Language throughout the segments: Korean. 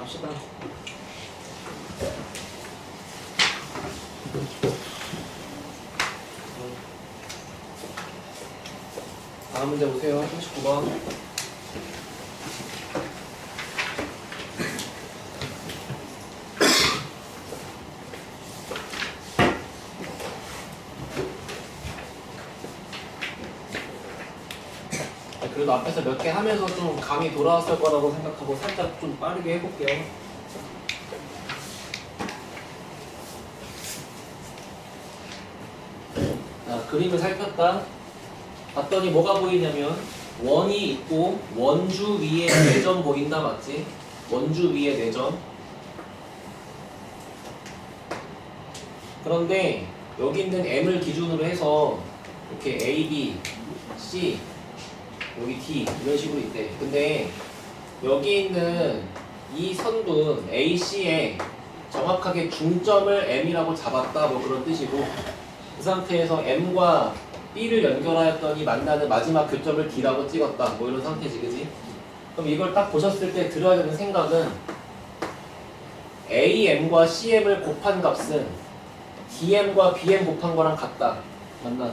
합시다. 다음 문제 보세요. 39번. 그래도 앞에서 몇 개 하면서 좀 감이 돌아왔을 거라고 생각하고 살짝 좀 빠르게 해볼게요. 자, 그림을 살폈다. 봤더니 뭐가 보이냐면 원이 있고 원주 위에 내점 보인다, 맞지? 원주 위에 내점. 그런데 여기 있는 M을 기준으로 해서 이렇게 A, B, C, 여기 D 이런 식으로 있대. 근데 여기 있는 이 선분 AC에 정확하게 중점을 M이라고 잡았다, 뭐 그런 뜻이고, 그 상태에서 M과 B를 연결하였더니 만나는 마지막 교점을 D라고 찍었다, 뭐 이런 상태지, 그지? 그럼 이걸 딱 보셨을 때 들어야 되는 생각은 AM과 CM을 곱한 값은 DM과 BM 곱한 거랑 같다. 맞나?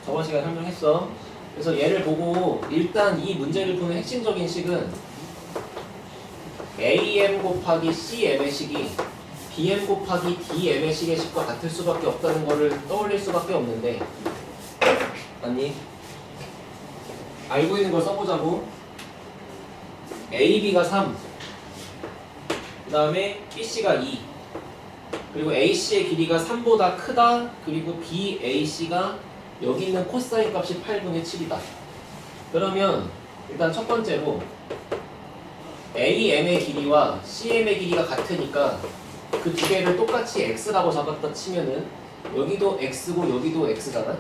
저번 시간에 설명했어. 그래서 얘를 보고 일단 이 문제를 푸는 핵심적인 식은 AM 곱하기 CM의 식이 BM 곱하기 DM의 식의 식과 같을 수밖에 없다는 거를 떠올릴 수밖에 없는데, 아니 알고 있는 걸 써보자고. AB가 3, 그 다음에 BC가 2, 그리고 AC의 길이가 3보다 크다, 그리고 BAC가 여기 있는 코사인 값이 8분의 7이다. 그러면 일단 첫 번째로 AM의 길이와 CM의 길이가 같으니까 그 두 개를 똑같이 X라고 잡았다 치면은 여기도 X고 여기도 X잖아?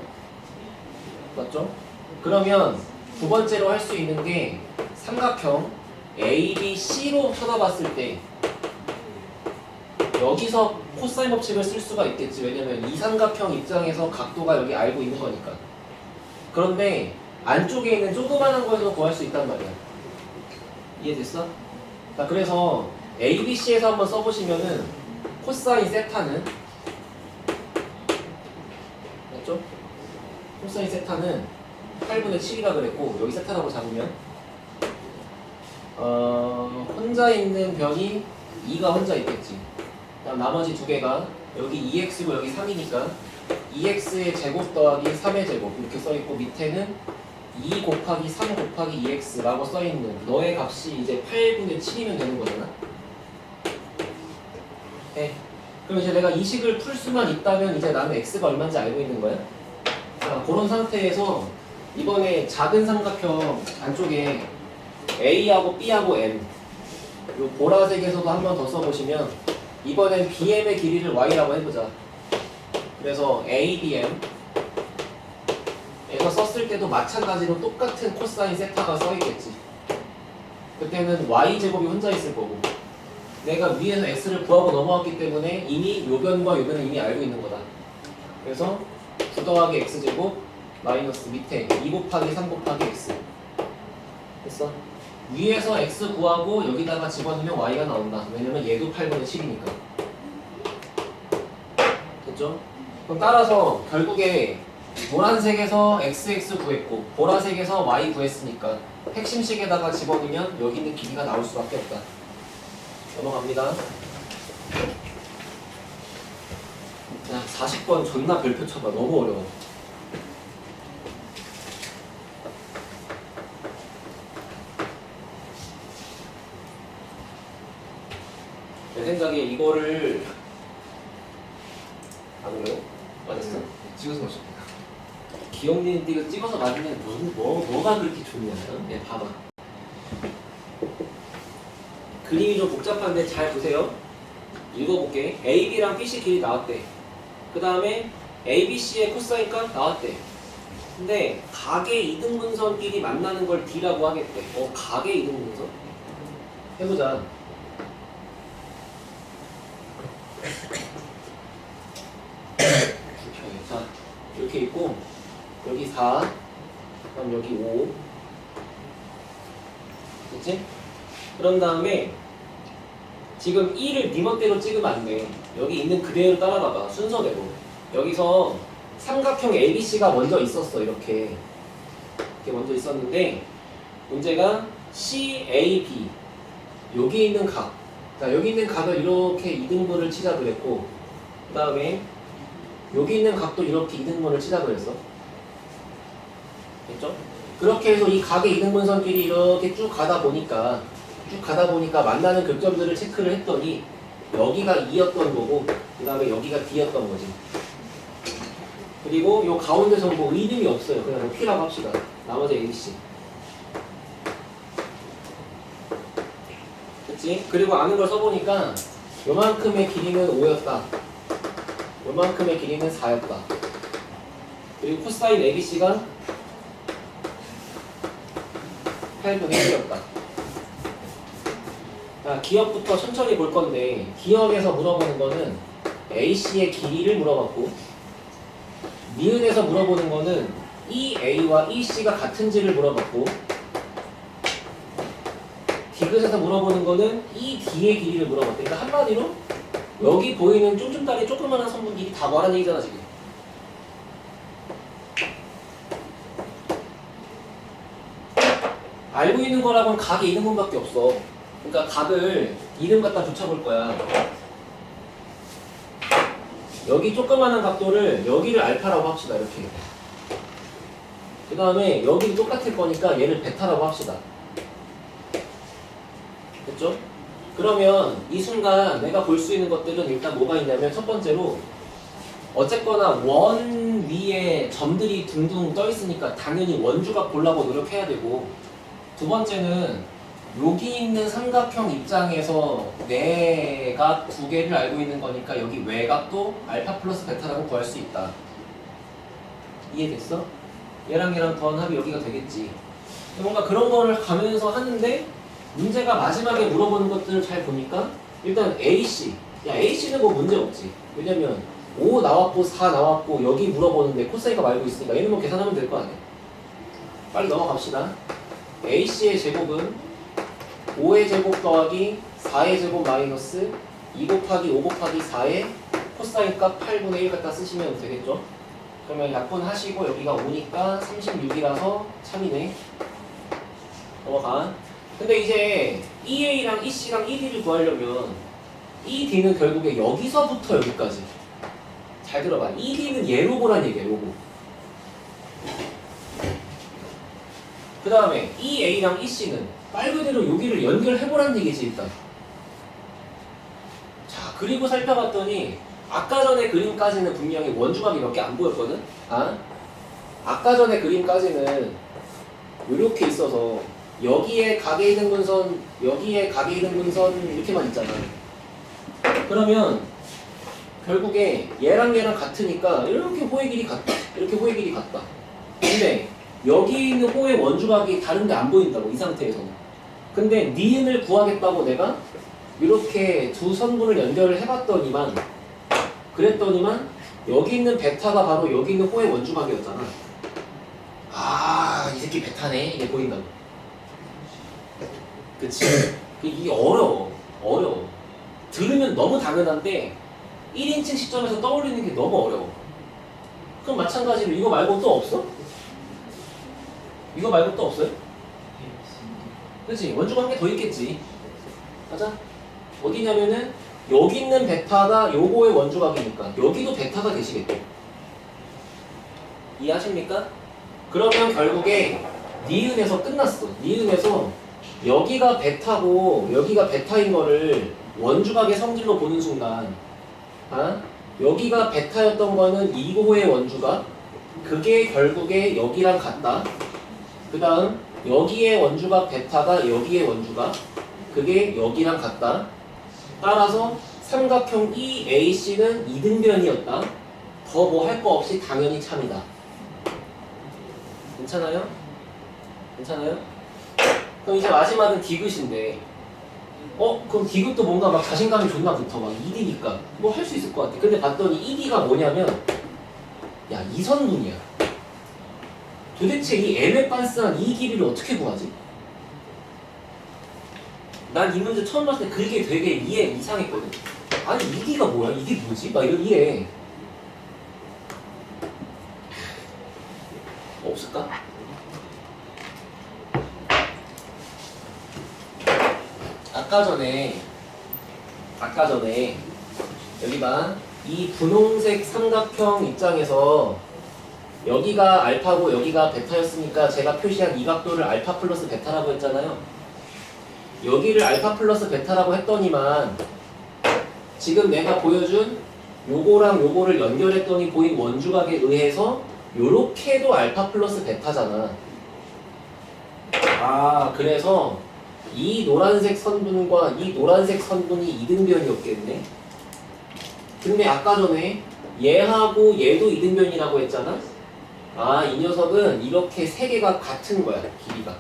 맞죠? 그러면 두 번째로 할 수 있는 게 삼각형 ABC로 쳐다봤을 때 여기서 코사인 법칙을 쓸 수가 있겠지. 왜냐면 이 삼각형 입장에서 각도가 여기 알고 있는 거니까. 그런데 안쪽에 있는 조그마한 거에서 구할 수 있단 말이야. 이해됐어? 자, 그래서 ABC에서 한번 써보시면은 코사인 세타는, 맞죠? 코사인 세타는 8분의 7이라 그랬고, 여기 세타라고 잡으면 혼자 있는 변이 2가 혼자 있겠지. 그다음 나머지 두 개가 여기 2x고 여기 3이니까 2x의 제곱 더하기 3의 제곱 이렇게 써있고, 밑에는 2 곱하기 3 곱하기 2x라고 써있는 너의 값이 이제 8분의 7이면 되는 거잖아. 네. 그럼 이제 내가 이 식을 풀 수만 있다면 이제 나는 x가 얼마인지 알고 있는 거야. 자, 그런 상태에서 이번에 작은 삼각형 안쪽에 a하고 b하고 m, 요 보라색에서도 한 번 더 써보시면 이번엔 BM의 길이를 Y라고 해보자. 그래서 ABM 에서 썼을 때도 마찬가지로 똑같은 코사인 세타가 써있겠지. 그때는 Y제곱이 혼자 있을 거고, 내가 위에서 X를 구하고 넘어왔기 때문에 이미 요변과 요변은 이미 알고 있는 거다. 그래서 9 더하기 X제곱 마이너스 밑에 2 곱하기 3 곱하기 X. 됐어? 위에서 X 구하고 여기다가 집어넣으면 Y가 나온다. 왜냐면 얘도 8분의 7이니까. 됐죠? 그럼 따라서 결국에 노란색에서 XX 구했고 보라색에서 Y 구했으니까 핵심식에다가 집어넣으면 여기 있는 길이가 나올 수밖에 없다. 넘어갑니다. 자, 40번 존나 별표 쳐봐. 너무 어려워. 내 생각에 이거를 안 그래요? 맞았어? 찍어서 맞췄다. 기억니는 띠가 찍어서 맞으면 뭐가 그렇게 좋냐? 네, 봐봐. 그림이 좀 복잡한데 잘 보세요. 읽어볼게. AB랑 BC 길이 나왔대. 그 다음에 ABC의 코사인 값 나왔대. 근데 각의 이등분선끼리 만나는 걸 D라고 하겠대. 각의 이등분선? 해보자. 자, 이렇게 있고 여기 4, 그럼 여기 5. 됐지? 그런 다음에 지금 2를 네 멋대로 찍으면 안 돼. 여기 있는 그대로 따라가봐. 순서대로. 여기서 삼각형 ABC가 먼저 있었어. 이렇게 먼저 있었는데 문제가 CAB 여기 있는 각. 자, 여기 있는 각을 이렇게 2등분을 치자 그랬고 그 다음에 여기 있는 각도 이렇게 2등분을 치자 그랬어. 됐죠? 그렇게 해서 이 각의 이등분선끼리 이렇게 쭉 가다 보니까 만나는 극점들을 체크를 했더니 여기가 2였던 거고 그 다음에 여기가 D였던 거지. 그리고 요 가운데서 뭐 의림이 없어요. 그냥 P라고 합시다. 나머지 ABC. 그치? 그리고 아는 걸 써보니까 요만큼의 길이는 5였다. 요만큼의 길이는 4였다. 그리고 코사인 ABC가 8분의 1이었다. 자, 기억부터 천천히 볼 건데 기억에서 물어보는 거는 AC의 길이를 물어봤고 니은에서 물어보는 거는 EA와 EC가 같은지를 물어봤고 디귿에서 물어보는 거는 ED의 길이를 물어봤대. 그러니까 한마디로 여기 보이는 쫌쫌다리 조그마한 선분 길이 다 뭐라는 얘기잖아 지금. 알고 있는 거라고는 각의 이등분밖에 없어. 그러니까 각을 이름 갖다 붙여볼 거야. 여기 조그마한 각도를 여기를 알파라고 합시다. 이렇게. 그 다음에 여기도 똑같을 거니까 얘를 베타라고 합시다. 됐죠? 그러면 이 순간 내가 볼 수 있는 것들은 일단 뭐가 있냐면 첫 번째로 어쨌거나 원 위에 점들이 둥둥 떠 있으니까 당연히 원주각 보려고 노력해야 되고 두 번째는 여기 있는 삼각형 입장에서 내각 두 개를 알고 있는 거니까 여기 외곽도 알파 플러스 베타라고 구할 수 있다. 이해됐어? 얘랑 얘랑 더한 합이 여기가 되겠지. 뭔가 그런 거를 가면서 하는데 문제가 마지막에 물어보는 것들을 잘 보니까 일단 AC 야 AC는 뭐 문제 없지. 왜냐면 5 나왔고 4 나왔고 여기 물어보는데 코사인가 말고 있으니까 얘는 뭐 계산하면 될 거 아니야. 빨리 넘어갑시다. AC의 제곱은 5의 제곱 더하기 4의 제곱 마이너스 2 곱하기 5 곱하기 4의 코사인 값 8분의 1 갖다 쓰시면 되겠죠? 그러면 약분하시고 여기가 5니까 36이라서 참이네. 넘어가. 근데 이제 EA랑 EC랑 ED를 구하려면 ED는 결국에 여기서부터 여기까지. 잘 들어봐. ED는 얘로 보란 얘기야. 요거. 그 다음에 EA랑 EC는 말 그대로 여기를 연결해보라는 얘기지 일단. 자, 그리고 살펴봤더니 아까 전에 그림까지는 분명히 원주각이 몇 개 안 보였거든? 아까 전에 그림까지는 이렇게 있어서 여기에 각의 이등분선, 여기에 각의 이등분선 이렇게만 있잖아. 그러면 결국에 얘랑 얘랑 같으니까 이렇게 호의 길이 같다. 이렇게 호의 길이 같다. 근데 여기 있는 호의 원주각이 다른데 안 보인다고 이 상태에서는. 근데 니은을 구하겠다고 내가 이렇게 두 선분을 연결을 해봤더니만 그랬더니만 여기 있는 베타가 바로 여기 있는 호의 원주각이었잖아. 아, 이 새끼 베타네. 이게 보인다고. 그치? 이게 어려워. 들으면 너무 당연한데 1인칭 시점에서 떠올리는 게 너무 어려워. 그럼 마찬가지로 이거 말고 또 없어? 이거 말고 또 없어요? 그치? 원주가 한 개 더 있겠지. 맞아? 어디냐면은 여기 있는 베타가 요거의 원주각이니까 여기도 베타가 되시겠죠? 이해하십니까? 그러면 결국에 니은에서 끝났어. 니은에서 여기가 베타고 여기가 베타인 거를 원주각의 성질로 보는 순간 여기가 베타였던 거는 2호의 원주각 그게 결국에 여기랑 같다. 그 다음 여기의 원주각 베타가 여기의 원주각 그게 여기랑 같다. 따라서 삼각형 EAC는 이등변이었다. 더 뭐 할 거 없이 당연히 참이다. 괜찮아요? 괜찮아요? 그럼 이제 마지막은 디귿인데 그럼 디귿도 뭔가 막 자신감이 존나 붙어. 막 2D니까 뭐 할 수 있을 것 같아. 근데 봤더니 2D가 뭐냐면 야 이선분이야. 도대체 이 M의 빤스한 이 길이를 어떻게 구하지? 난 이 문제 처음 봤을 때 그게 되게 이상했거든. 아니 이기가 뭐야? 이게 뭐지? 막 이래. 없을까? 아까 전에 여기 봐. 이 분홍색 삼각형 입장에서 여기가 알파고 여기가 베타였으니까 제가 표시한 이 각도를 알파 플러스 베타라고 했잖아요. 여기를 알파 플러스 베타라고 했더니만 지금 내가 보여준 요거랑 요거를 연결했더니 보인 원주각에 의해서 요렇게도 알파 플러스 베타잖아. 아, 그래서 이 노란색 선분과 이 노란색 선분이 이등변이었겠네. 근데 아까 전에 얘하고 얘도 이등변이라고 했잖아. 아, 이 녀석은 이렇게 세 개가 같은 거야, 길이가.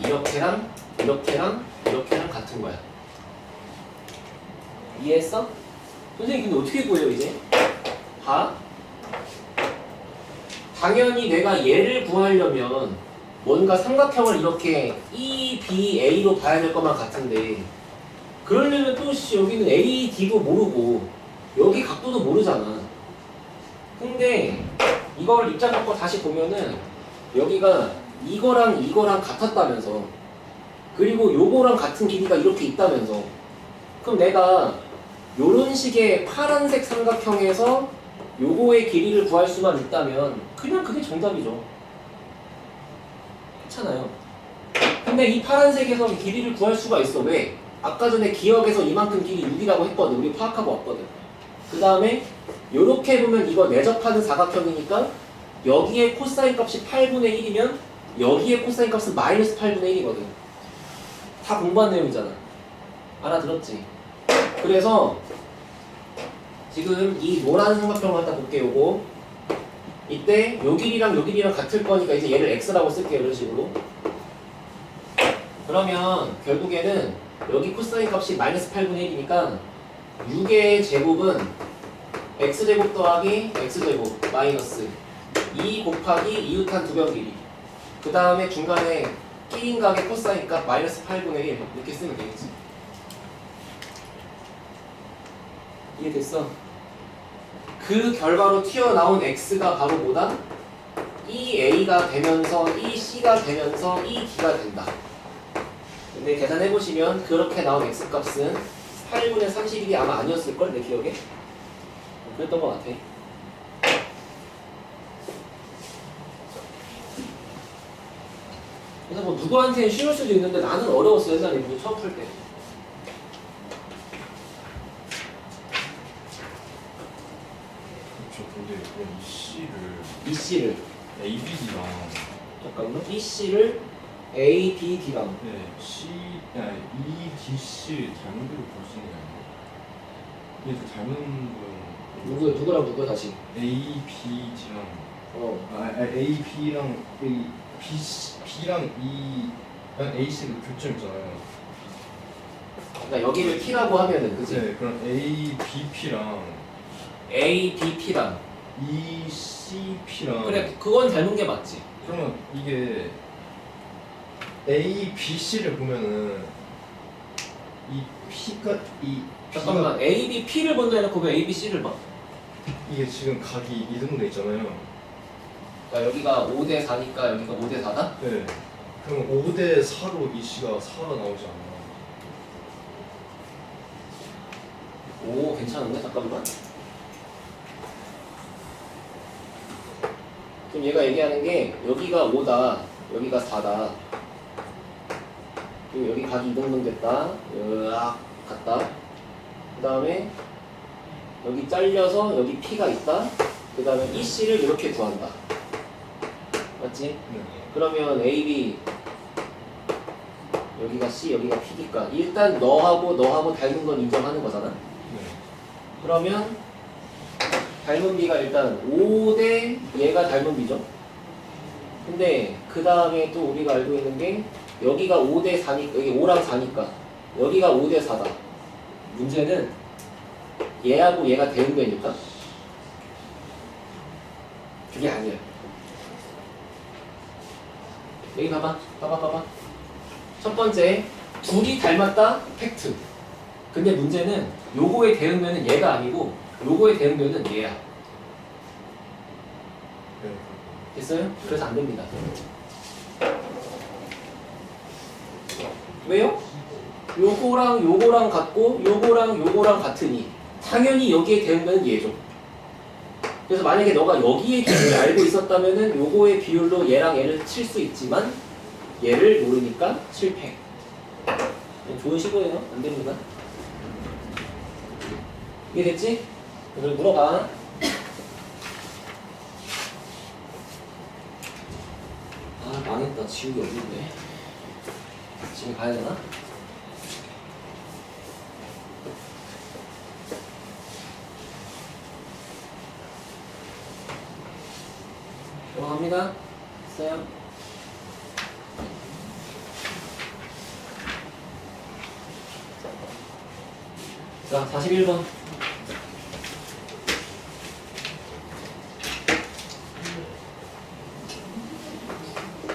이렇게랑 이렇게랑 같은 거야. 이해했어? 선생님 근데 어떻게 구해요 이제? 봐. 당연히 내가 얘를 구하려면 뭔가 삼각형을 이렇게 E, B, A로 봐야 될 것만 같은데 그러려면 또 여기는 A, D도 모르고 여기 각도도 모르잖아. 근데 이걸 입장 바꿔 다시 보면은 여기가 이거랑 같았다면서 그리고 요거랑 같은 길이가 이렇게 있다면서 그럼 내가 요런 식의 파란색 삼각형에서 요거의 길이를 구할 수만 있다면 그냥 그게 정답이죠. 그렇잖아요. 근데 이 파란색에서 길이를 구할 수가 있어. 왜? 아까 전에 기억에서 이만큼 길이 6이라고 했거든. 우리 파악하고 왔거든. 그 다음에 요렇게 보면 이거 내접하는 사각형이니까 여기에 코사인 값이 8분의 1이면 여기에 코사인 값은 마이너스 8분의 1이거든. 다 공부한 내용이잖아. 알아들었지? 그래서 지금 이 노란 삼각형을 갖다 볼게. 요거 이때 요 길이랑 같을 거니까 이제 얘를 x라고 쓸게요. 이런 식으로. 그러면 결국에는 여기 코사인 값이 마이너스 8분의 1이니까 6의 제곱은 x제곱 더하기 x제곱 마이너스 2 곱하기 이웃한 두변 길이 그 다음에 중간에 끼인 각의 코사인 값 마이너스 8분의 1 이렇게 쓰면 되겠지. 이해됐어? 그 결과로 튀어나온 x가 바로 뭐다? EA가 되면서 EC가 되면서 ED가 된다. 근데 계산해보시면 그렇게 나온 x값은 8분의 31이 아마 아니었을걸? 내 기억에? 그랬던 것 같아. 그래서 뭐 누구한테는 쉬울 수도 있는데 나는 어려웠어. 옛날에 이거 처음 풀 때. 그렇죠. 근데 그럼 이 C를 이 C를 A, B, D랑 잠깐만. 이 C를 A, B, D랑 네, E, D, C 잘못으로 볼 수 있는 게 아니에요? 이게 다 잘못 보여. 누구랑 누구 다시? A, B, D랑 A, B랑 B랑 A, C가 교점 있잖아요. 그러니까 여기를 T라고 하면은 그치? 네, 그럼 A, B, P랑 A, B, P랑 E, C, P랑 그래 그건 닮은 게 맞지. 그러면 이게 A, B, C를 보면은 이 P가 이 잠깐만 B가 A, B, P를 먼저 해놓고 왜 A, B, C를 봐? 이게 지금 각이 이등분돼 있잖아요. 그러니까 여기가 5대 4니까 여기가 5대 4다? 네. 그럼 5대 4로 이 C가 4가 나오지 않나? 오 괜찮은데? 잠깐만. 지금 얘가 얘기하는 게 여기가 5다 여기가 4다 그리고 여기 각이 이등분됐다 으악 갔다 그 다음에 여기 잘려서 여기 P가 있다 그 다음에 이 C를 이렇게 구한다 맞지? 네. 그러면 A, B 여기가 C 여기가 P니까 일단 너하고 닮은 건 인정하는 거잖아. 네. 그러면 닮은 B가 일단 5대 얘가 닮은 B죠. 근데 그 다음에 또 우리가 알고 있는 게 여기가 5대 4니까 여기 5랑 4니까 여기가 5대 4다. 문제는 얘하고 얘가 대응되니까 그게 아니야. 여기 봐봐. 첫 번째 둘이 닮았다? 팩트. 근데 문제는 요거의 대응면은 얘가 아니고 요거의 대응면은 얘야. 네. 됐어요? 그래서 안 됩니다. 왜요? 요거랑 요거랑 같고 요거랑 요거랑 같으니 당연히 여기에 대응면은 얘죠. 그래서 만약에 너가 여기의 기준을 알고 있었다면은 요거의 비율로 얘랑 얘를 칠 수 있지만 얘를 모르니까 실패. 좋은 시도예요. 안 됩니다. 이해됐지? 그걸 물어봐. 아 망했다. 지우기 어려운데. 집에 가야 되나? 들어갑니다. 됐어요? 자, 41번.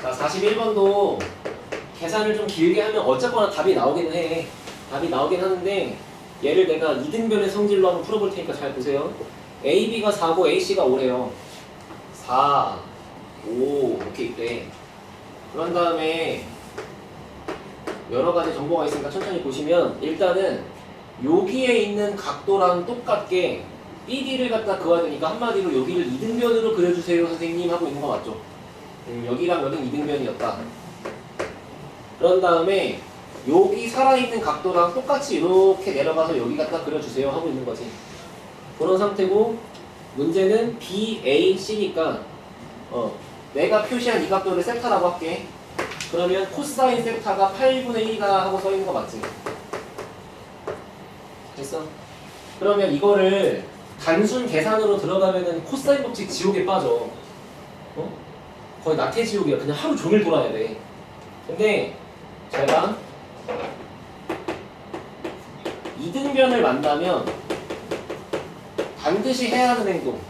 자, 41번도 계산을 좀 길게 하면 어쨌거나 답이 나오긴 해. 답이 나오긴 하는데 얘를 내가 이등변의 성질로 한번 풀어볼 테니까 잘 보세요. AB가 4고 AC가 5래요. 4, 5 이렇게 있대. 그런 다음에 여러 가지 정보가 있으니까 천천히 보시면 일단은 여기에 있는 각도랑 똑같게 BD를 갖다 그어야 되니까 한마디로 여기를 이등변으로 그려주세요 선생님 하고 있는 거 맞죠? 여기랑 여긴 이등변이었다. 그런 다음에 여기 살아있는 각도랑 똑같이 이렇게 내려가서 여기 갖다 그려주세요 하고 있는 거지. 그런 상태고 문제는 BAC니까 내가 표시한 이 각도를 세타라고 할게. 그러면 코사인 세타가 8분의 1이다 하고 서 있는 거 맞지? 됐어? 그러면 이거를 단순 계산으로 들어가면은 코사인 법칙 지옥에 빠져. 거의 나태지옥이야. 그냥 하루 종일 돌아야 돼. 근데 잘 봐. 이등변을 만나면 반드시 해야 하는 행동.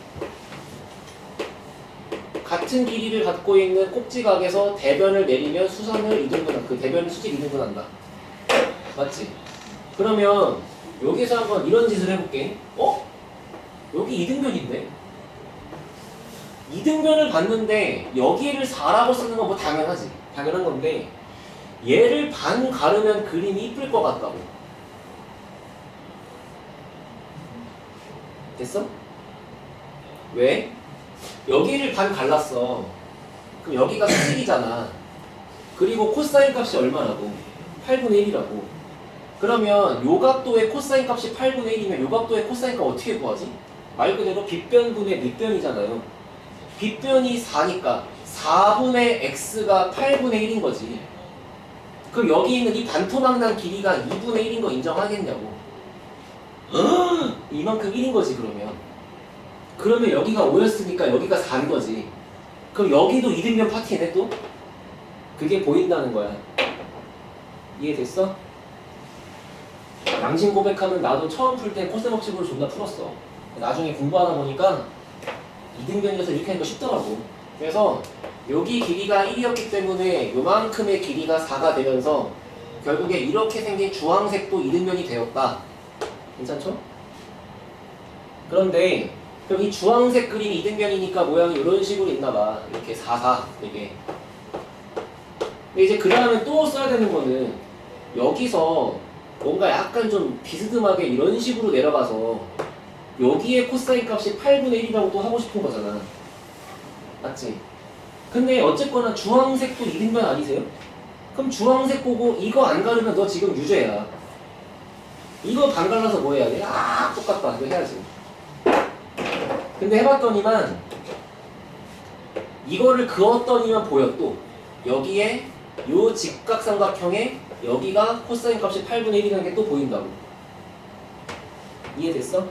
같은 길이를 갖고 있는 꼭지각에서 대변을 내리면 수선을 2등분, 그 대변을 수직 2등분한다. 맞지? 그러면 여기서 한번 이런 짓을 해볼게. 여기 2등변인데? 2등변을 봤는데 여기를 4라고 쓰는 건 뭐 당연하지. 당연한 건데 얘를 반 가르면 그림이 이쁠 것 같다고. 됐어? 왜? 여기를 반 갈랐어. 그럼 여기가 수직이잖아. 그리고 코사인 값이 얼마라고? 8분의 1이라고. 그러면 요 각도의 코사인 값이 8분의 1이면 요 각도의 코사인 값 어떻게 구하지? 말 그대로 빗변분의 밑변이잖아요. 빗변이 4니까 4분의 x가 8분의 1인 거지. 그럼 여기 있는 이 반토막난 길이가 2분의 1인 거 인정하겠냐고. 이만큼 1인 거지 그러면. 그러면 여기가 5였으니까 여기가 4인 거지. 그럼 여기도 이등변 파티네 또? 그게 보인다는 거야. 이해됐어? 양심 고백하면 나도 처음 풀 때 코세 법칙으로 존나 풀었어. 나중에 공부하다 보니까 이등변이라서 이렇게 하니까 쉽더라고. 그래서 여기 길이가 1이었기 때문에 요만큼의 길이가 4가 되면서 결국에 이렇게 생긴 주황색도 이등변이 되었다. 괜찮죠? 그런데 그럼 이 주황색 그림이 이등변이니까 모양이 이런 식으로 있나봐. 이렇게 4, 4 이게. 근데 이제 그 다음에 또 써야 되는 거는 여기서 뭔가 약간 좀 비스듬하게 이런 식으로 내려가서 여기에 코사인 값이 8분의 1이라고 또 하고 싶은 거잖아. 맞지? 근데 어쨌거나 주황색도 이등변 아니세요? 그럼 주황색 보고 이거 안 가르면 너 지금 유죄야. 이거 반 갈라서 뭐 해야 돼? 똑같다. 이거 해야지. 근데 해봤더니만 이거를 그었더니만 보여 또. 여기에 요 직각삼각형에 여기가 코사인 값이 8분의 1이라는 게 또 보인다고. 이해됐어?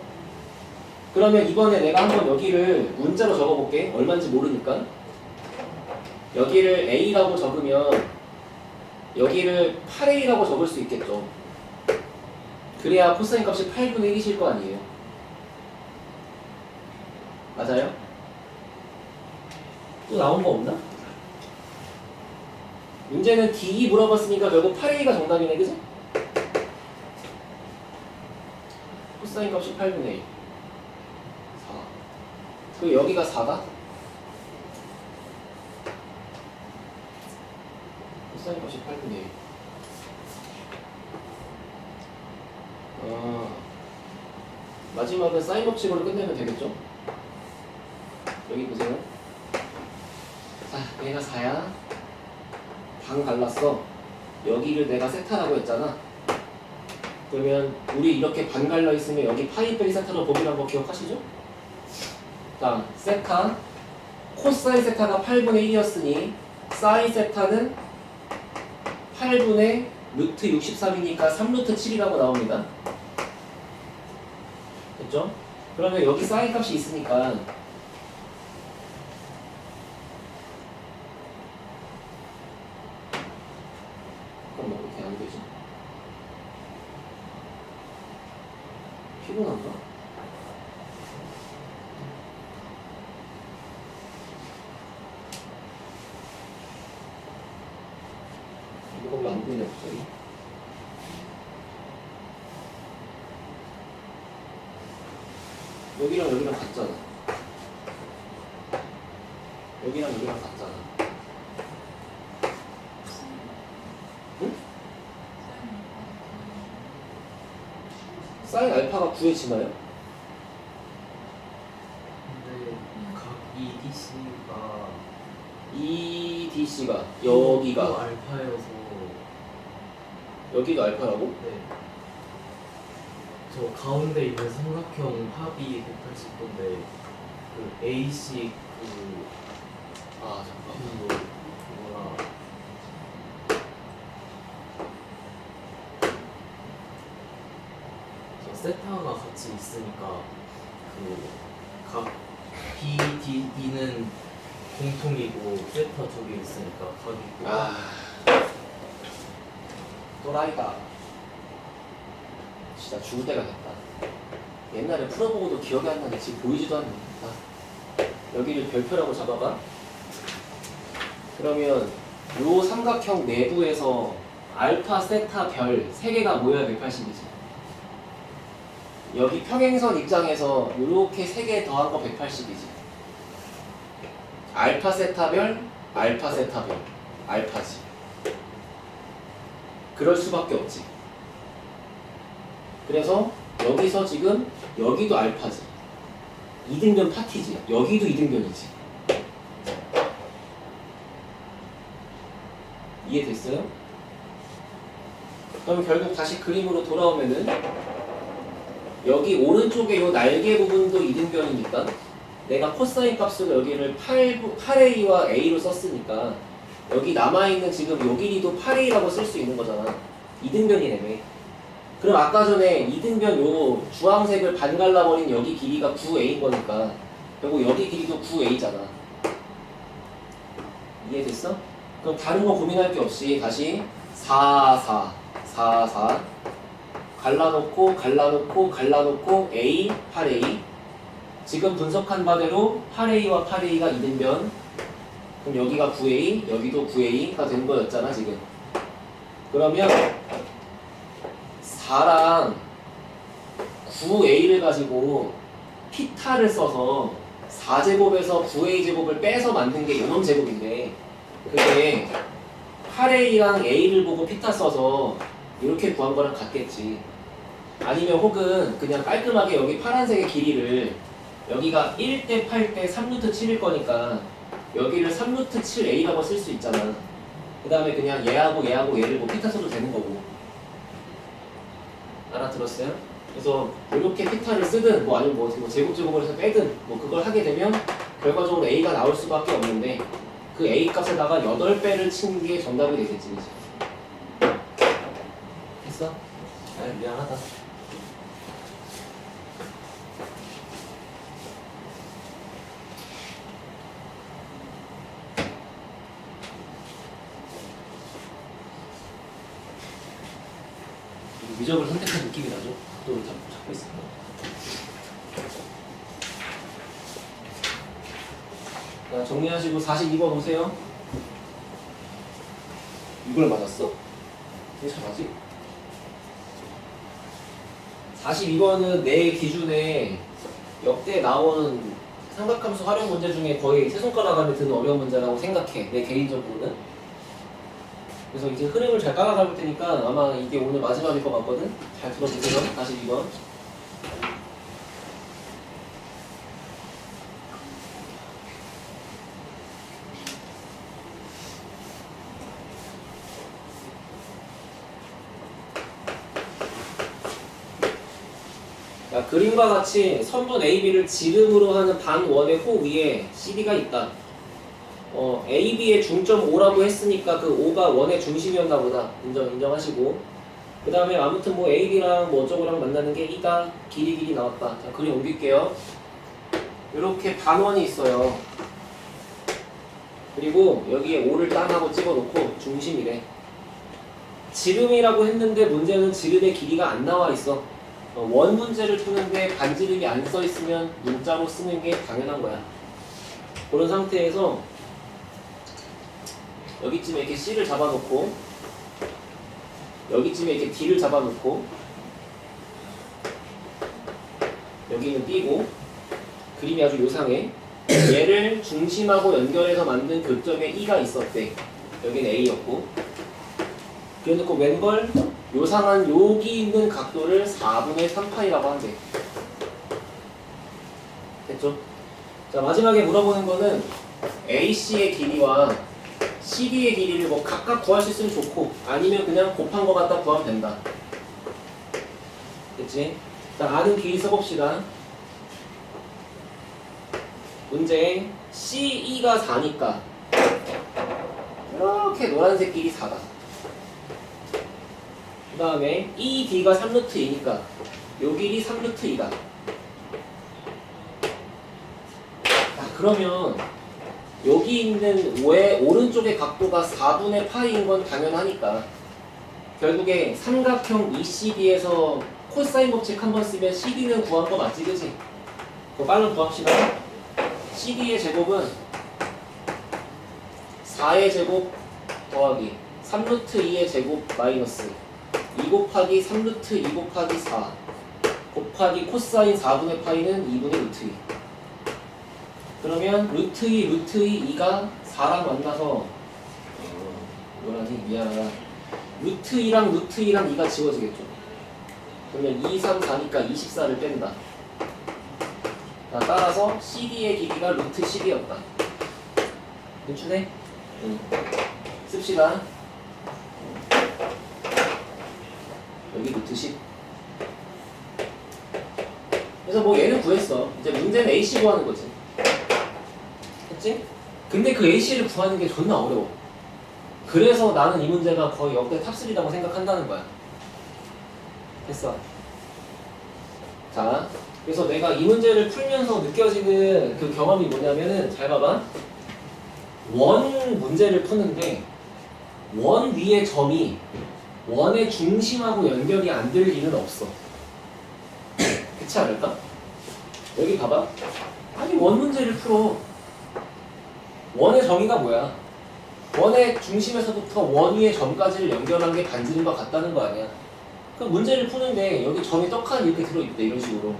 그러면 이번에 내가 한번 여기를 문자로 적어볼게. 얼마인지 모르니까. 여기를 A라고 적으면 여기를 8A라고 적을 수 있겠죠. 그래야 코사인 값이 8분의 1이실 거 아니에요. 맞아요? 또 나온 거 없나? 문제는 D 물어봤으니까 결국 8A가 정답이네, 그죠? 코사인 값이 8분의 1. 4. 그리고 여기가 4다? 코사인 값이 8분의 1. 마지막은 사인 법칙으로 끝내면 되겠죠? 여기 보세요. 자, 얘가 4야. 방 갈랐어. 여기를 내가 세타라고 했잖아. 그러면 우리 이렇게 반 갈려 있으면 여기 파이 빼기 세타로 보기란 거 기억하시죠? 자, 세타 코사인 세타가 8분의 1이었으니 사인 세타는 8분의 루트 63이니까 3루트 7이라고 나옵니다. 됐죠? 그러면 여기 사인 값이 있으니까 그럼 뭐 이렇게 안 되지? 피곤한가? 이거 왜 안 되냐 갑자기? 여기랑 여기랑 같잖아. 여기랑 여기랑 같잖아. 응? 사인 알파가 구해지나요? 근데 각 EDC가 EDC가 여기가 알파여서 여기가 알파라고? 네. 저 가운데 있는 삼각형 합이 180도인데 그 AC 아 잠깐. 그거랑 저 세타가 같이 있으니까 그각 BD는 공통이고 세타 두 개 있으니까 각이 있고 아 또라이다. 진짜 죽을 때가 됐다. 옛날에 풀어보고도 기억이 안 나네. 지금 보이지도 않네. 여기를 별표라고 잡아봐. 그러면 요 삼각형 내부에서 알파, 세타, 별 3개가 모여야 180이지. 여기 평행선 입장에서 요렇게 3개 더한 거 180이지. 알파, 세타, 별, 알파, 세타, 별. 알파지. 그럴 수밖에 없지. 그래서 여기서 지금 여기도 알파지. 이등변 파티지. 여기도 이등변이지. 이해됐어요? 그럼 결국 다시 그림으로 돌아오면은 여기 오른쪽에 요 날개 부분도 이등변이니까 내가 코사인 값으로 여기를 8A와 A로 썼으니까 여기 남아있는 지금 요 길이도 8A라고 쓸 수 있는 거잖아. 이등변이라며. 그럼 아까 전에 이등변 요 주황색을 반 갈라버린 여기 길이가 9A인 거니까 결국 여기 길이도 9A잖아. 이해됐어? 그럼 다른 거 고민할 게 없이 다시 4, 4, 4, 4 갈라놓고 갈라놓고 갈라놓고 A, 8A 지금 분석한 바대로 8A와 8A가 이등변 그럼 여기가 9A, 여기도 9A가 되는 거였잖아 지금. 그러면 4랑 9A를 가지고 피타를 써서 4제곱에서 9A제곱을 빼서 만든 게 요놈 제곱인데 그게 8A랑 A를 보고 피타 써서 이렇게 구한 거랑 같겠지. 아니면 혹은 그냥 깔끔하게 여기 파란색의 길이를 여기가 1대 8대 3루트 7일 거니까 여기를 3루트 7A라고 쓸 수 있잖아. 그 다음에 그냥 얘하고 얘하고 얘를 뭐 피타 써도 되는 거고. 알아들었어요? 그래서 이렇게 피타를 쓰든 뭐 아니면 뭐 제곱제곱을 해서 빼든 뭐 그걸 하게 되면 결과적으로 A가 나올 수밖에 없는데 그 A 값에다가 8배를 친 게 정답이 되겠지. 됐어? 아 미안하다. 미적을 선택한 느낌이 나죠? 또 잡고 있습니다. 자, 정리하시고 42번 오세요. 이걸 맞았어? 되게 잘하지? 42번은 내 기준에 역대 나온 삼각함수 활용 문제 중에 거의 세 손가락 안에 드는 어려운 문제라고 생각해. 내 개인적으로는. 그래서 이제 흐름을 잘 따라잡을 테니까 아마 이게 오늘 마지막일 것 같거든? 잘 들어주세요. 42번. 자, 그림과 같이 선분 AB를 지름으로 하는 반원의 호 위에 CD가 있다. AB의 중점 O라고 했으니까 그 O가 원의 중심이었나 보다. 인정하시고. 그 다음에 아무튼 뭐 AB랑 뭐 어쩌고랑 만나는 게 E가 길이 나왔다. 자, 그림 옮길게요. 이렇게 반원이 있어요. 그리고 여기에 O를 땅 하고 찍어놓고 중심이래. 지름이라고 했는데 문제는 지름의 길이가 안 나와 있어. 원 문제를 푸는데 반지름이 안 써 있으면 문자로 쓰는 게 당연한 거야. 그런 상태에서 여기쯤에 이렇게 C를 잡아놓고 여기쯤에 이렇게 D를 잡아놓고 여기는 B고 그림이 아주 요상해. 얘를 중심하고 연결해서 만든 교점에 E가 있었대. 여기는 A였고 그래놓고 왼걸 요상한 여기 있는 각도를 4분의 3파이라고 한대. 됐죠? 자, 마지막에 물어보는 거는 AC의 길이와 CD의 길이를 뭐 각각 구할 수 있으면 좋고 아니면 그냥 곱한 거 갖다 구하면 된다. 됐지? 자, 아는 길이 써봅시다. 문제 CE가 4니까 이렇게 노란색 길이 4다. 그 다음에 ED가 3루트 2니까 요 길이 3루트 2다. 그러면 여기 있는 O의 오른쪽의 각도가 4분의 파이인 건 당연하니까 결국에 삼각형 ECD에서 코사인 법칙 한번 쓰면 CD는 구한 거 맞지, 그지? 그거 빨리 구합시다. CD의 제곱은 4의 제곱 더하기 3루트 2의 제곱 마이너스 2 곱하기 3루트 2 곱하기 4 곱하기 코사인 4분의 파이는 2분의 루트 2. 그러면 루트 2, 루트 2, 2가 4랑 만나서 뭐라니? 미안하다. 루트 2랑 루트 2랑 2가 지워지겠죠. 그러면 2, 3, 4니까 24를 뺀다. 자, 따라서 CD의 길이가 루트 10이었다. 괜찮네? 씁시다. 여기 루트 10. 그래서 뭐 얘는 구했어. 이제 문제는 AC 구하는 거지. 했지? 근데 그 AC를 구하는 게 존나 어려워. 그래서 나는 이 문제가 거의 역대 탑3라고 생각한다는 거야. 됐어. 자, 그래서 내가 이 문제를 풀면서 느껴지는 그 경험이 뭐냐면은 잘 봐봐. 원 문제를 푸는데 원 위의 점이 원의 중심하고 연결이 안 될 리는 없어. 그렇지 않을까? 여기 봐봐. 아니 원 문제를 풀어. 원의 정의가 뭐야? 원의 중심에서부터 원 위의 점까지를 연결한 게 반지름과 같다는 거 아니야? 그럼 문제를 푸는데 여기 점이 떡하니 이렇게 들어있대, 이런 식으로.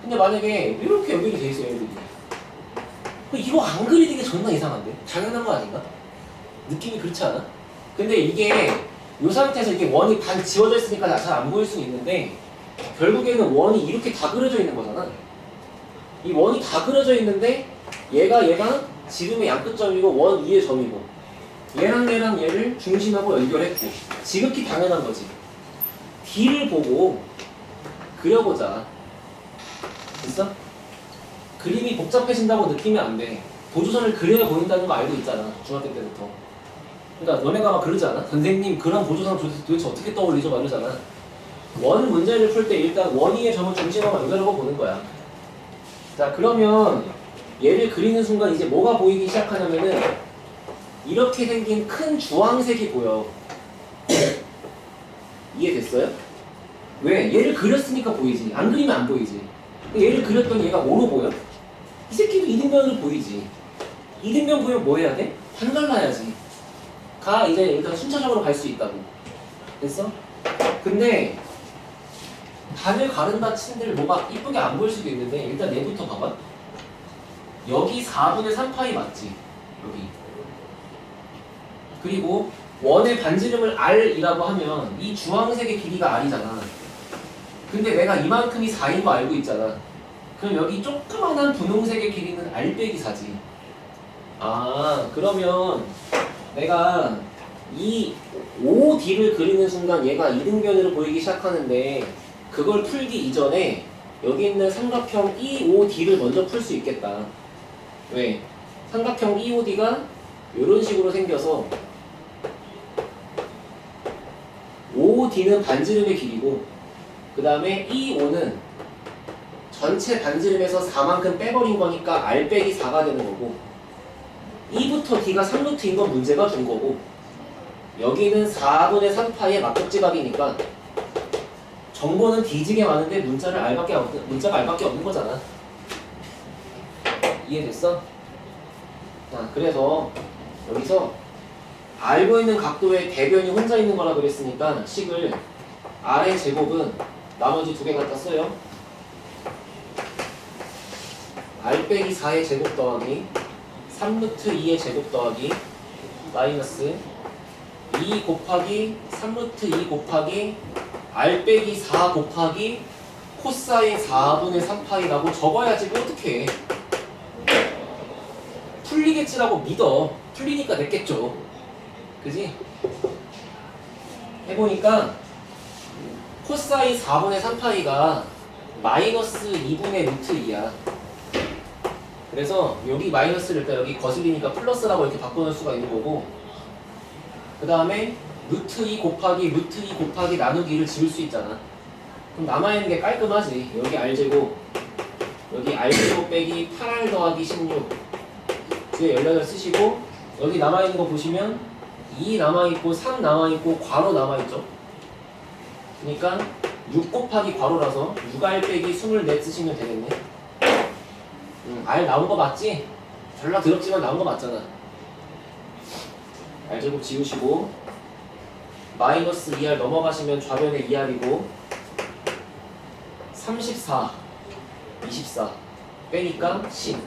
근데 만약에 이렇게 연결이 돼 있어, 얘들이. 이거 안 그리는 게 존나 이상한데? 당연한 거 아닌가? 느낌이 그렇지 않아? 근데 이게 이 상태에서 이게 원이 반 지워져 있으니까 잘 안 보일 수 있는데 결국에는 원이 이렇게 다 그려져 있는 거잖아. 이 원이 다 그려져 있는데 얘가 지름의 양끝점이고 원 위의 점이고 얘랑 얘를 중심하고 연결했고 지극히 당연한 거지. D를 보고 그려보자. 됐어? 그림이 복잡해진다고 느끼면 안 돼. 보조선을 그려야 보인다는 거 알고 있잖아, 중학교 때부터. 그러니까 너네가 막 그러지 않아? 선생님 그런 보조선 도대체 어떻게 떠올리죠? 막 이러잖아. 원 문제를 풀 때 일단 원 위의 점을 중심하고 연결하고 보는 거야. 자, 그러면 얘를 그리는 순간 이제 뭐가 보이기 시작하냐면은 이렇게 생긴 큰 주황색이 보여. 이해됐어요? 왜? 얘를 그렸으니까 보이지. 안 그리면 안 보이지. 얘를 그렸더니 얘가 뭐로 보여? 이 새끼도 이등변으로 보이지. 이등변 보면 뭐 해야 돼? 반갈라야지. 이제 일단 순차적으로 갈 수 있다고. 됐어? 근데 반을 가른다 친들 뭐가 이쁘게 안 보일 수도 있는데 일단 얘부터 봐봐. 여기 4분의 3파이 맞지? 여기. 그리고 원의 반지름을 r이라고 하면 이 주황색의 길이가 r이잖아. 근데 내가 이만큼이 4인 거 알고 있잖아. 그럼 여기 조그만한 분홍색의 길이는 r 빼기 4지. 아, 그러면 내가 이 OD를 그리는 순간 얘가 이등변으로 보이기 시작하는데 그걸 풀기 이전에 여기 있는 삼각형 EOD를 먼저 풀 수 있겠다. 왜? 삼각형 EOD가 이런 식으로 생겨서 OD는 반지름의 길이고 그 다음에 EO는 전체 반지름에서 4만큼 빼버린 거니까 R 빼기 4가 되는 거고 E부터 D가 3루트인 건 문제가 준 거고 여기는 4분의 3파의 막접지각이니까 정보는 뒤지게 많은데 문자가 R밖에 없는 거잖아. 이해됐어? 자, 그래서 여기서 알고 있는 각도의 대변이 혼자 있는 거라 그랬으니까 식을 R의 제곱은 나머지 두 개 갖다 써요. R 빼기 4의 제곱 더하기 3루트 2의 제곱 더하기 마이너스 2 곱하기 3루트 2 곱하기 R 빼기 4 곱하기 코사인 4분의 3파이라고 적어야지 뭐 어떡해. 풀리겠지라고 믿어. 풀리니까 냈겠죠. 그지? 해보니까 코사인 4분의 3파이가 마이너스 2분의 루트 2야. 그래서 여기 마이너스를 일단 여기 거슬리니까 플러스라고 이렇게 바꿔놓을 수가 있는 거고 그 다음에 루트 2 곱하기 루트 2 곱하기 나누기를 지울 수 있잖아. 그럼 남아있는 게 깔끔하지. 여기 R제곱 여기 R제곱 빼기 8R 더하기 16 뒤에 18 쓰시고 여기 남아있는 거 보시면 2 남아있고 3 남아있고 괄호 남아있죠. 그러니까 6 곱하기 괄호라서 6R 빼기 24 쓰시면 되겠네. R 나온 거 맞지? 졸라 더럽지만 나온 거 맞잖아. R제곱 지우시고 마이너스 2R 넘어가시면 좌변에 2R이고 34 24 빼니까 10.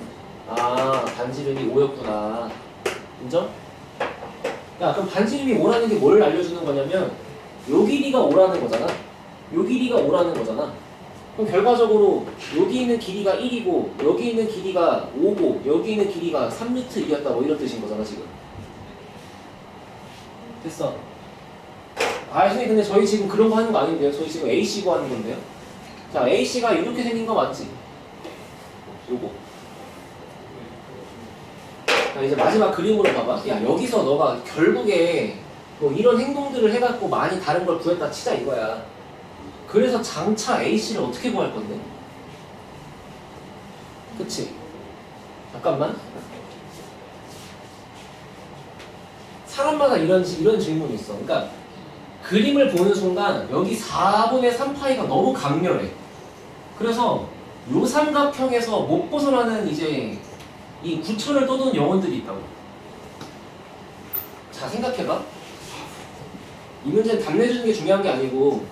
아, 반지름이 5였구나. 인정? 야, 그럼 반지름이 5라는 게 뭘 알려주는 거냐면 요 길이가 5라는 거잖아. 요 길이가 5라는 거잖아. 그럼 결과적으로 여기 있는 길이가 1이고 여기 있는 길이가 5고 여기 있는 길이가 3루트 2였다 뭐 이런 뜻인 거잖아 지금. 됐어. 아, 선생님 근데 저희 지금 그런 거 하는 거 아닌데요? 저희 지금 A씨고 하는 건데요? 자, A씨가 이렇게 생긴 거 맞지? 요거. 자, 이제 마지막 그림으로 봐봐. 야, 여기서 너가 결국에 뭐 이런 행동들을 해갖고 많이 다른 걸 구했다 치자 이거야. 그래서 장차 A씨를 어떻게 구할 건데? 그치? 잠깐만. 사람마다 이런 질문이 있어. 그러니까 그림을 보는 순간 여기 4분의 3파이가 너무 강렬해. 그래서 요 삼각형에서 못 벗어나는 이제 이 구천을 떠도는 영혼들이 있다고. 자, 생각해봐. 이 문제는 답 내주는 게 중요한 게 아니고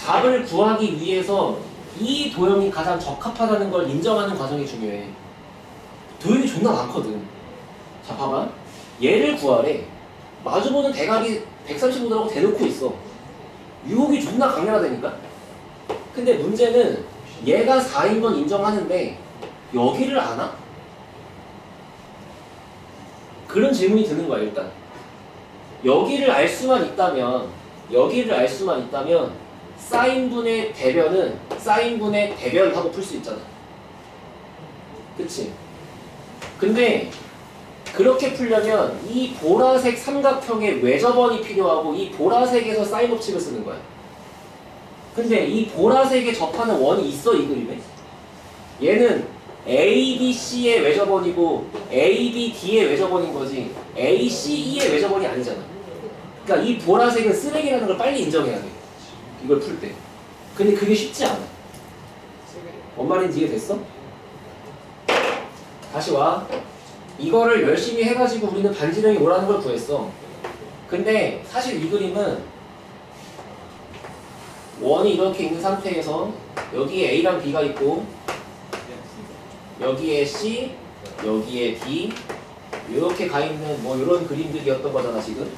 답을 구하기 위해서 이 도형이 가장 적합하다는 걸 인정하는 과정이 중요해. 도형이 존나 많거든. 자, 봐봐. 얘를 구하래. 마주보는 대각이 135도라고 대놓고 있어. 유혹이 존나 강렬하다니까? 근데 문제는 얘가 4인 건 인정하는데 여기를 아나? 그런 질문이 드는 거야 일단. 여기를 알 수만 있다면 사인분의 대변은 사인분의 대변하고 풀 수 있잖아. 그치? 근데 그렇게 풀려면 이 보라색 삼각형의 외접원이 필요하고 이 보라색에서 사인 법칙을 쓰는 거야. 근데 이 보라색에 접하는 원이 있어 이 그림에? 얘는 ABC의 외접원이고 ABD의 외접원인 거지 ACE의 외접원이 아니잖아. 그러니까 이 보라색은 쓰레기라는 걸 빨리 인정해야 돼. 이걸 풀 때. 근데 그게 쉽지 않아. 뭔 말인지 이해됐어? 다시 와. 이거를 열심히 해가지고 우리는 반지름이 5라는 걸 구했어. 근데 사실 이 그림은 원이 이렇게 있는 상태에서 여기에 A랑 B가 있고 여기에 C, 여기에 D 이렇게 가 있는 뭐 이런 그림들이었던 거잖아 지금.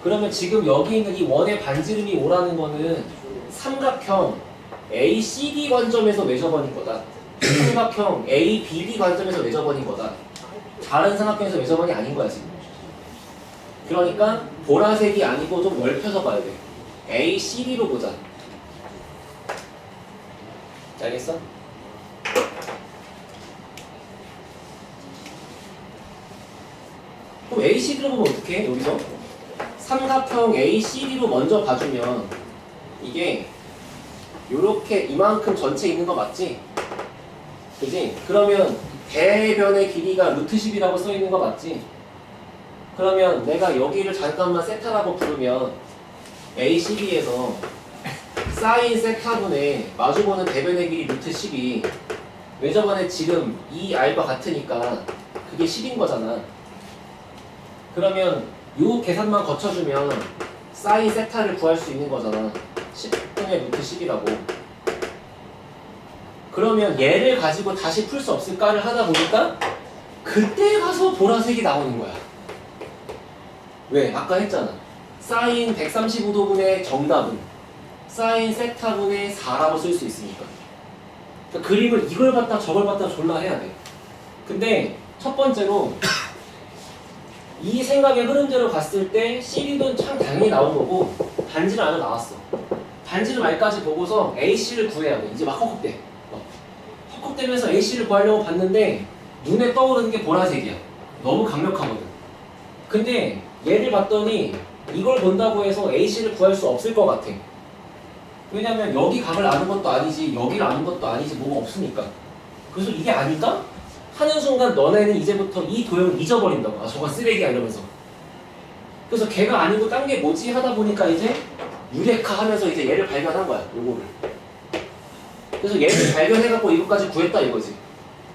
그러면 지금 여기 있는 이 원의 반지름이 오라는 거는 삼각형 ACD 관점에서 매저버린 거다. 삼각형 ABD 관점에서 매저버린 거다. 다른 삼각형에서 매저버린이 아닌 거야 지금. 그러니까 보라색이 아니고 좀 넓혀서 봐야 돼. ACD로 보자. 알겠어? 그럼 ACD로 보면 어떡해? 여기서 삼각형 ACD로 먼저 봐주면 이게 요렇게 이만큼 전체 있는 거 맞지? 그지? 그러면 대변의 길이가 루트 10이라고 써 있는 거 맞지? 그러면 내가 여기를 잠깐만 세타라고 부르면 ACD에서 사인 세타분의 마주보는 대변의 길이 루트 10이 외접안의 지름 2R과 같으니까 그게 10인 거잖아. 그러면 요 계산만 거쳐주면 사인 세타를 구할 수 있는 거잖아. 10분의 루트 10이라고. 그러면 얘를 가지고 다시 풀 수 없을까를 하다 보니까 그때 가서 보라색이 나오는 거야. 왜? 아까 했잖아. 사인 135도분의 정답은 사인 세타분의 4라고 쓸 수 있으니까. 그러니까 그림을 이걸 봤다 저걸 봤다 졸라 해야 돼. 근데 첫 번째로 이 생각의 흐름대로 갔을 때 CD도 참 당연히 나온 거고 반지름 안에 나왔어. 반지름 알까지 보고서 AC를 구해야 돼. 이제 막 헉헉대. 헉헉대면서 AC를 구하려고 봤는데 눈에 떠오르는 게 보라색이야. 너무 강력하거든. 근데 얘를 봤더니 이걸 본다고 해서 AC를 구할 수 없을 것 같아. 왜냐면 여기 각을 아는 것도 아니지 여기를 아는 것도 아니지 뭐가 없으니까. 그래서 이게 아닐까? 하는 순간 너네는 이제부터 이 도형을 잊어버린다고. 아 저건 쓰레기야 이러면서. 그래서 걔가 아니고 딴 게 뭐지 하다 보니까 이제 유레카 하면서 이제 얘를 발견한 거야. 요거를. 그래서 얘를 발견해갖고 이것까지 구했다 이거지.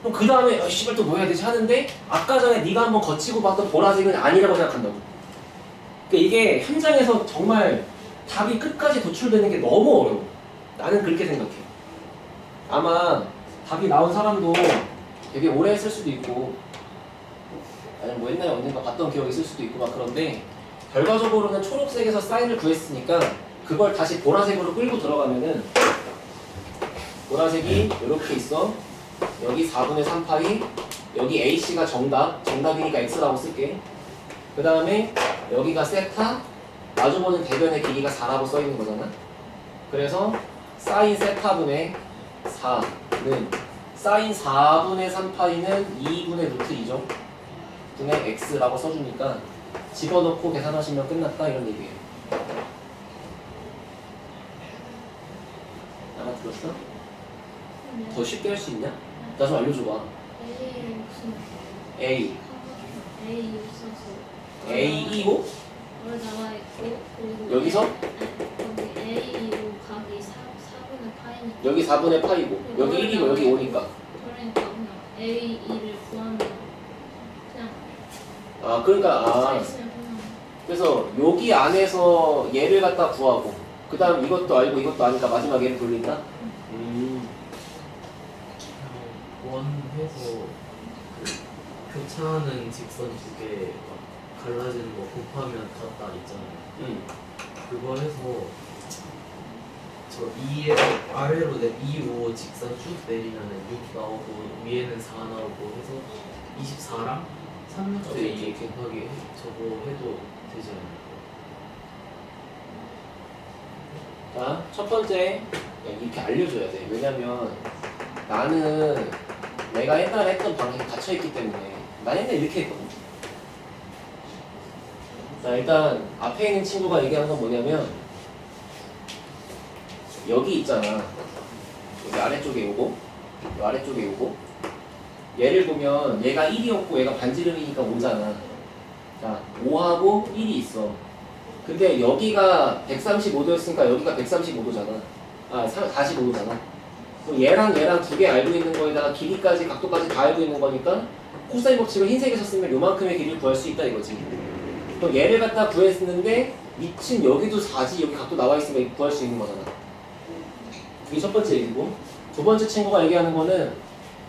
그럼 그 다음에 씨발 또 뭐 해야 되지 하는데 아까 전에 네가 한번 거치고 봤던 보라색은 아니라고 생각한다고. 그러니까 이게 현장에서 정말 답이 끝까지 도출되는 게 너무 어려워. 나는 그렇게 생각해. 아마 답이 나온 사람도 되게 오래 했을 수도 있고 아니면 뭐 옛날에 언젠가 봤던 기억이 있을 수도 있고 막 그런데 결과적으로는 초록색에서 사인을 구했으니까 그걸 다시 보라색으로 끌고 들어가면은 보라색이 이렇게 있어. 여기 4분의 3파이 여기 AC가 정답이니까 X라고 쓸게. 그 다음에 여기가 세타 마주보는 대변의 길이가 4라고 써있는 거잖아. 그래서 사인 세타분의 4는 사인 4분의 3파이는 2분의 루트 2죠. 분의 X라고 써주니까 집어넣고 계산하시면 끝났다 이런 얘기예요. 알아들었어? 더 쉽게 할 수 있냐? 나 좀 알려줘봐. A를 무슨 A A 있어서 A이고 원래 나와 있고 그리고 여기서? 여기 A이고 각이 4분의 파이니까 여기 4분의 파이고 여기 1이고 여기 5니까 그러니까 그냥 A2를 구하면 그냥 아 그러니까 써있으면 그냥 그래서 여기 안에서 얘를 갖다 구하고 그 다음 이것도 알고 이것도 아니까 마지막 얘를 돌린다? 원해서 그 교차하는 직선 두 개 갈라지는 거 곱하면 같다 있잖아요. 그거 해서 저 2에 아래로 2, 5 직선 쭉 내리면은 6 나오고 위에는 4 나오고 해서 24랑 3분의 2 곱하기 저거 해도 되지 않을까? 자, 첫 번째 이렇게 알려줘야 돼. 왜냐면 나는 내가 옛날에 했던 방식에 갇혀있기 때문에 난 옛날에 이렇게 했거든. 자, 일단 앞에 있는 친구가 얘기한 건 뭐냐면 여기 있잖아. 여기 아래쪽에 요거 요 아래쪽에 요거 얘를 보면 얘가 1이었고 얘가 반지름이니까 5잖아. 자, 5하고 1이 있어. 근데 여기가 135도였으니까 여기가 135도잖아. 아, 45도잖아. 그럼 얘랑 두 개 알고 있는 거에다가 길이까지 각도까지 다 알고 있는 거니까 코사인 법칙을 흰색에서 쓰면 요만큼의 길이를 구할 수 있다 이거지. 그럼 얘를 갖다 구했는데 미친 여기도 4지 여기 각도 나와 있으면 구할 수 있는 거잖아. 그게 첫 번째 얘기고, 두 번째 친구가 얘기하는 거는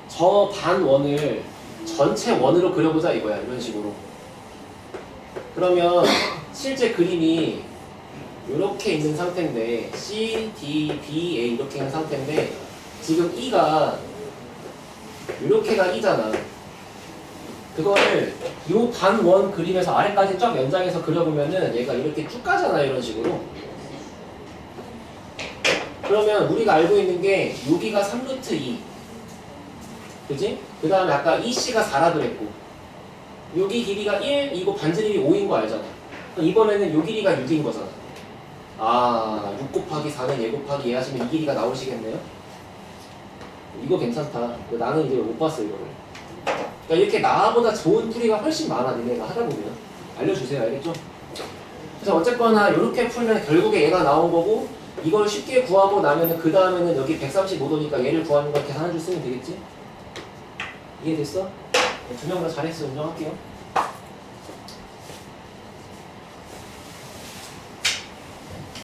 저 반원을 전체 원으로 그려보자 이거야. 이런 식으로. 그러면 실제 그림이 이렇게 있는 상태인데 C, D, B, A 이렇게 있는 상태인데 지금 E가 이렇게가 E잖아. 그거를 요 반원 그림에서 아래까지 쫙 연장해서 그려보면은 얘가 이렇게 쭉 가잖아. 이런 식으로. 그러면 우리가 알고 있는 게 여기가 3루트 2 그지? 그 다음에 아까 EC가 4라 그랬고 여기 길이가 1, 이거 반지름이 5인 거 알잖아. 그럼 이번에는 요 길이가 6인 거잖아. 아, 6 곱하기 4는 얘 곱하기 얘 하시면 이 길이가 나오시겠네요? 이거 괜찮다. 나는 이제 못 봤어 이거를. 그러니까 이렇게 나보다 좋은 풀이가 훨씬 많아. 니네가 하다 보면 알려주세요. 알겠죠? 그래서 어쨌거나 이렇게 풀면 결국에 얘가 나온 거고 이걸 쉽게 구하고 나면은 그 다음에는 여기 135도니까 얘를 구하는 걸 계산한 줄 쓰면 되겠지? 이해됐어? 두 명 다 잘했어. 인정할게요.